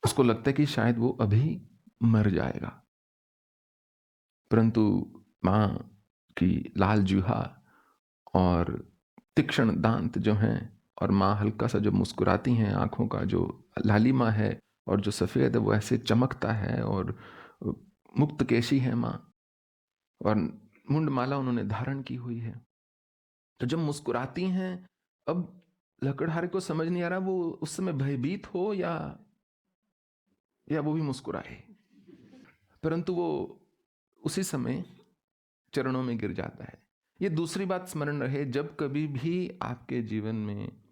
उसको लगता है कि शायद वो अभी मर जाएगा। परंतु माँ की लाल जिह्वा और तीक्ष्ण दांत जो हैं और माँ हल्का सा जब मुस्कुराती हैं, आँखों का जो लालिमा है और जो सफ़ेद है वो ऐसे चमकता है, और मुक्तकेशी है माँ, और मुंडमाला उन्होंने धारण की हुई है। तो जब मुस्कुराती हैं, अब लकड़हारे को समझ नहीं आ रहा वो उस समय भयभीत हो या वो भी मुस्कुराए। परंतु वो उसी समय चरणों में गिर जाता है। ये दूसरी बात स्मरण रहे, जब कभी भी आपके जीवन में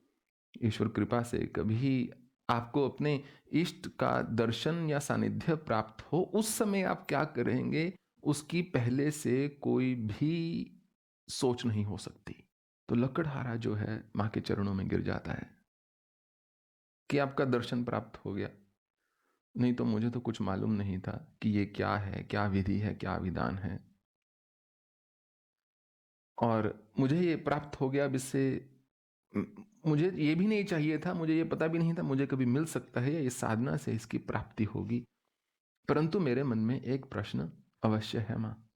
ईश्वर कृपा से कभी आपको अपने इष्ट का दर्शन या सानिध्य प्राप्त हो, उस समय आप क्या करेंगे उसकी पहले से कोई भी सोच नहीं हो सकती। तो लकड़हारा जो है माँ के चरणों में गिर जाता है कि आपका दर्शन प्राप्त हो गया। नहीं तो मुझे तो कुछ मालूम नहीं था कि ये क्या है, क्या विधि है, क्या विधान है, और मुझे ये प्राप्त हो गया। अब इससे मुझे ये भी नहीं चाहिए था, मुझे ये पता भी नहीं था मुझे कभी मिल सकता है या इस साधना से इसकी प्राप्ति होगी। परंतु मेरे मन में एक प्रश्न अवश्य है माँ।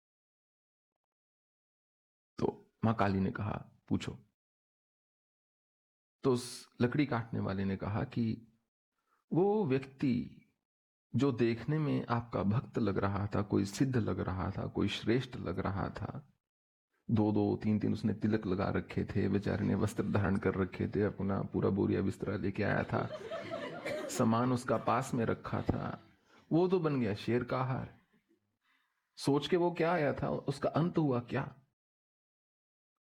तो माँ काली ने कहा, पूछो। तो उस लकड़ी काटने वाले ने कहा कि वो व्यक्ति जो देखने में आपका भक्त लग रहा था, कोई सिद्ध लग रहा था, कोई श्रेष्ठ लग रहा था, दो दो तीन तीन उसने तिलक लगा रखे थे, बेचारे ने वस्त्र धारण कर रखे थे, अपना पूरा बोरिया बिस्तरा लेके आया था, सामान उसका पास में रखा था, वो तो बन गया शेर का आहार। सोच के वो क्या आया था, उसका अंत हुआ क्या?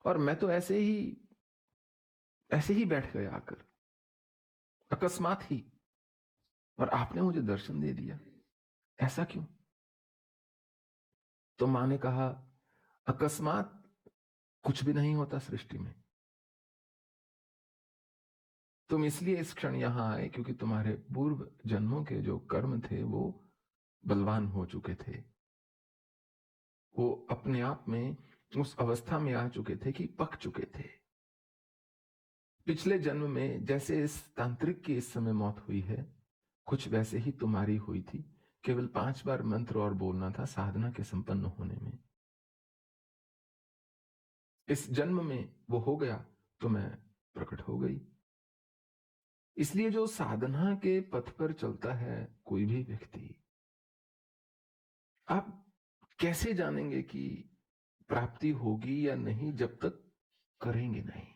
और मैं तो ऐसे ही बैठ गया आकर, अकस्मात ही, और आपने मुझे दर्शन दे दिया, ऐसा क्यों? तो मां ने कहा, अकस्मात कुछ भी नहीं होता सृष्टि में। तुम इसलिए इस क्षण यहां आए क्योंकि तुम्हारे पूर्व जन्मों के जो कर्म थे वो बलवान हो चुके थे, वो अपने आप में उस अवस्था में आ चुके थे कि पक चुके थे। पिछले जन्म में जैसे इस तांत्रिक की इस समय मौत हुई है, कुछ वैसे ही तुम्हारी हुई थी। केवल 5 बार मंत्र और बोलना था साधना के संपन्न होने में। इस जन्म में वो हो गया तो मैं प्रकट हो गई। इसलिए जो साधना के पथ पर चलता है कोई भी व्यक्ति, आप कैसे जानेंगे कि प्राप्ति होगी या नहीं जब तक करेंगे नहीं?